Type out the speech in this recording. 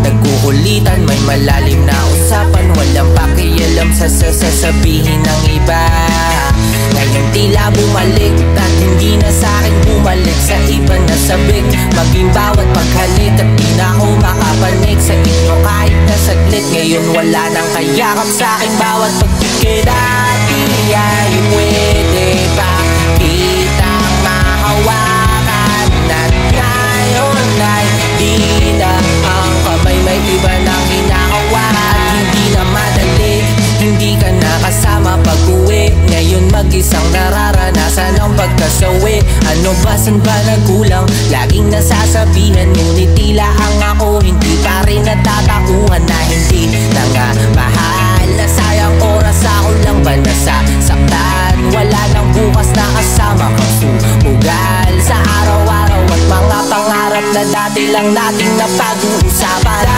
Nagkukulitan, may malalim na usapan, walang pakialam sa sasabihin ng iba. Ngayon tila bumalik at hindi na sa'kin bumalik, sa iba na sabik maging bawat paghalik. At di na ako makapanik sa inyo kahit na saglit. Ngayon wala nang kayakap sa'kin bawat pagpikit. Dati ay pwede pa kitang mahawakan, at ngayon ay di na. Ang kamay may iba nang hinakawakan. At hindi na madali, hindi ka nakasama pag-uwi. Ngayon mag-isang nararanasan ang pagkasawi. Ano ba, saan ba nagkulang? Laging nasasabihan, ngunit tila ang ako hindi pa rin natatauhan. Na hindi na nga mahal, na sayang oras ako lang ba nasasaktan. Wala nang bukas na kasama kang sumugal sa araw-araw at mga pangarap na dati lang nating napag-uusapan.